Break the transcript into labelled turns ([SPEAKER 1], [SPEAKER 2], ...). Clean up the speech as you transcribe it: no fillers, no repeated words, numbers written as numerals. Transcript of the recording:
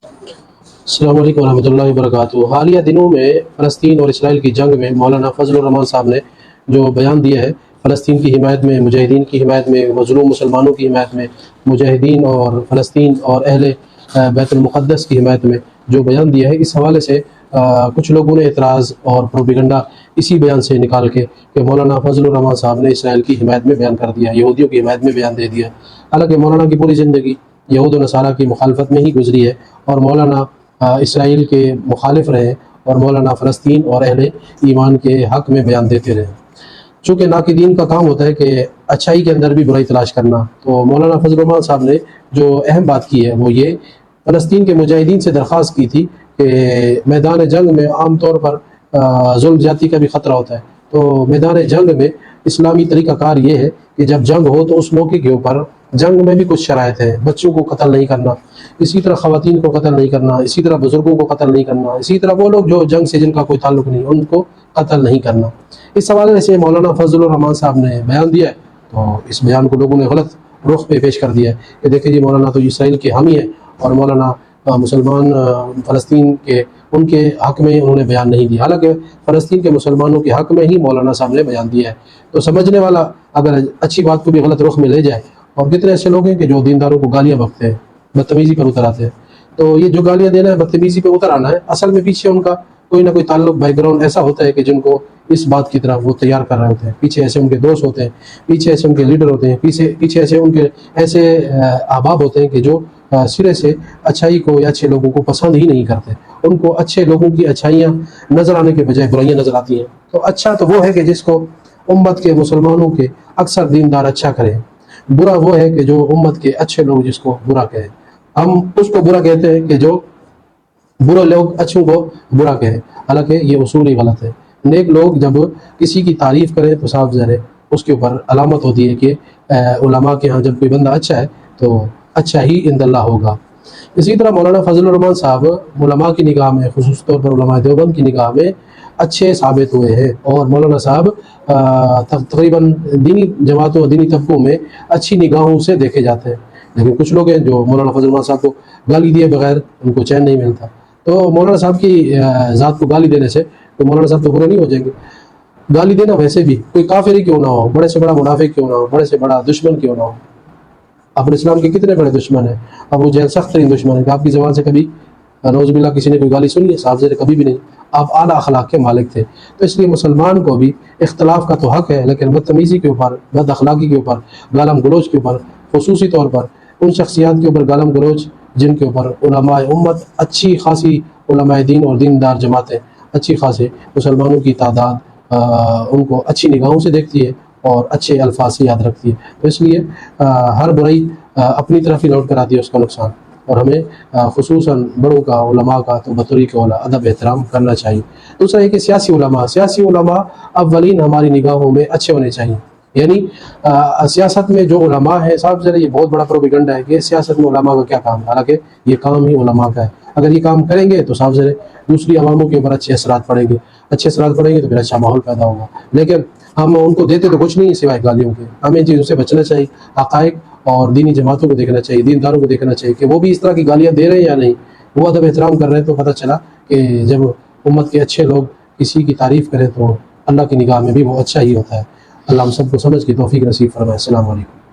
[SPEAKER 1] السلام علیکم ورحمۃ اللہ وبرکاتہ۔ حالیہ دنوں میں فلسطین اور اسرائیل کی جنگ میں مولانا فضل الرحمان صاحب نے جو بیان دیا ہے، فلسطین کی حمایت میں، مجاہدین کی حمایت میں، مظلوم مسلمانوں کی حمایت میں، مجاہدین اور فلسطین اور اہل بیت المقدس کی حمایت میں جو بیان دیا ہے، اس حوالے سے کچھ لوگوں نے اعتراض اور پروپیگنڈا اسی بیان سے نکال کے کہ مولانا فضل الرحمان صاحب نے اسرائیل کی حمایت میں بیان کر دیا، یہودیوں کی حمایت میں بیان دے دیا۔ حالانکہ مولانا کی پوری زندگی یہود و نصارہ کی مخالفت میں ہی گزری ہے، اور مولانا اسرائیل کے مخالف رہے اور مولانا فلسطین اور اہل ایمان کے حق میں بیان دیتے رہے۔ چونکہ ناقدین کا کام ہوتا ہے کہ اچھائی کے اندر بھی برائی تلاش کرنا، تو مولانا فضل الرحمان صاحب نے جو اہم بات کی ہے وہ یہ فلسطین کے مجاہدین سے درخواست کی تھی کہ میدان جنگ میں عام طور پر ظلم زیادتی کا بھی خطرہ ہوتا ہے، تو میدان جنگ میں اسلامی طریقہ کار یہ ہے کہ جب جنگ ہو تو اس موقع کے اوپر جنگ میں بھی کچھ شرائط ہے، بچوں کو قتل نہیں کرنا، اسی طرح خواتین کو قتل نہیں کرنا، اسی طرح بزرگوں کو قتل نہیں کرنا، اسی طرح وہ لوگ جو جنگ سے جن کا کوئی تعلق نہیں ان کو قتل نہیں کرنا۔ اس حوالے سے مولانا فضل الرحمان صاحب نے بیان دیا ہے، تو اس بیان کو لوگوں نے غلط رخ پہ پیش کر دیا ہے کہ دیکھیں جی مولانا تو اسرائیل کے حامی ہے اور مولانا مسلمان فلسطین کے ان کے حق میں انہوں نے بیان نہیں دیا، حالانکہ فلسطین کے مسلمانوں کے حق میں ہی مولانا صاحب نے بیان دیا ہے۔ تو سمجھنے والا اگر اچھی بات کو بھی غلط رخ میں لے جائے، اور کتنے ایسے لوگ ہیں کہ جو دینداروں کو گالیاں بکتے ہیں، بدتمیزی پر اتر آتے ہیں، تو یہ جو گالیاں دینا ہے، بدتمیزی پہ اتر آنا ہے، اصل میں پیچھے ان کا کوئی نہ کوئی تعلق، بیک گراؤنڈ ایسا ہوتا ہے کہ جن کو اس بات کی طرف وہ تیار کر رہے ہوتے ہیں، پیچھے ایسے ان کے دوست ہوتے ہیں، پیچھے ایسے ان کے لیڈر ہوتے ہیں، پیچھے ایسے ان کے ایسے احباب ہوتے ہیں کہ جو سرے سے اچھائی کو یا اچھے لوگوں کو پسند ہی نہیں کرتے، ان کو اچھے لوگوں کی اچھائیاں نظر آنے کے بجائے برائیاں نظر آتی ہیں۔ تو اچھا تو وہ ہے کہ جس کو امت کے مسلمانوں کے اکثر دیندار اچھا کریں، برا وہ ہے کہ جو امت کے اچھے لوگ جس کو برا کہیں۔ ہم اس کو برا کہتے ہیں کہ جو برے لوگ اچھوں کو برا کہیں، حالانکہ یہ اصول ہی غلط ہے۔ نیک لوگ جب کسی کی تعریف کریں تو صاف ظاہر ہے اس کے اوپر علامت ہوتی ہے کہ علماء کے ہاں جب کوئی بندہ اچھا ہے تو اچھا ہی عند اللہ ہوگا۔ اسی طرح مولانا فضل الرحمان صاحب علماء کی نگاہ میں، خصوص طور پر علماء دیوبند کی نگاہ میں اچھے ثابت ہوئے ہیں، اور مولانا صاحب تقریباً دینی جماعتوں اور دینی طبقوں میں اچھی نگاہوں سے دیکھے جاتے ہیں۔ لیکن کچھ لوگ ہیں جو مولانا فضل الرحمان صاحب کو گالی دیے بغیر ان کو چین نہیں ملتا، تو مولانا صاحب کی ذات کو گالی دینے سے تو مولانا صاحب تو برے نہیں ہو جائیں گے۔ گالی دینا ویسے بھی کوئی کافر ہی کیوں نہ ہو، بڑے سے بڑا منافق کیوں نہ ہو، بڑے سے بڑا دشمن کیوں نہ ہو، اپنے اسلام کے کتنے بڑے دشمن ہیں، ابو جہل سخت ترین دشمن ہے کہ آپ کی زبان سے کبھی نعوذ باللہ کسی نے کوئی گالی سنی ہے؟ صاحب کبھی بھی نہیں، آپ اعلیٰ اخلاق کے مالک تھے۔ تو اس لیے مسلمان کو بھی اختلاف کا تو حق ہے، لیکن بدتمیزی کے اوپر، بد اخلاقی کے اوپر، گالم گلوچ کے اوپر، خصوصی طور پر ان شخصیات کے اوپر گالم گلوچ جن کے اوپر علماء امت، اچھی خاصی علماء دین اور دیندار جماعتیں، اچھی خاصی مسلمانوں کی تعداد ان کو اچھی نگاہوں سے دیکھتی ہے اور اچھے الفاظ سے یاد رکھتی ہے، تو اس لیے ہر برائی اپنی طرف ہی لوٹ کر آتی ہے اس کا نقصان، اور ہمیں خصوصاً بڑوں کا، علماء کا تو بطریق اولا ادب احترام کرنا چاہیے۔ دوسرا یہ کہ سیاسی علماء اولین ہماری نگاہوں میں اچھے ہونے چاہیے، یعنی سیاست میں جو علماء ہیں، صاحب ذرا یہ بہت بڑا پروپیگنڈا ہے کہ سیاست میں علماء کا کیا کام ہے، حالانکہ یہ کام ہی علماء کا ہے۔ اگر یہ کام کریں گے تو صاحب ذرا دوسری عواموں کے اوپر اچھے اثرات پڑیں گے، اچھے اثرات پڑیں گے تو پھر اچھا ماحول پیدا ہوگا، لیکن ہم ان کو دیتے تو کچھ نہیں سوائے گالیوں کے۔ ہمیں چیزوں سے بچنا چاہیے، حقائق اور دینی جماعتوں کو دیکھنا چاہیے، دینداروں کو دیکھنا چاہیے کہ وہ بھی اس طرح کی گالیاں دے رہے ہیں یا نہیں، وہ ادب احترام کر رہے ہیں۔ تو پتہ چلا کہ جب امت کے اچھے لوگ کسی کی تعریف کریں تو اللہ کی نگاہ میں بھی وہ اچھا ہی ہوتا ہے۔ اللہ ہم سب کو سمجھ کی توفیق نصیب فرمائے۔ السلام علیکم۔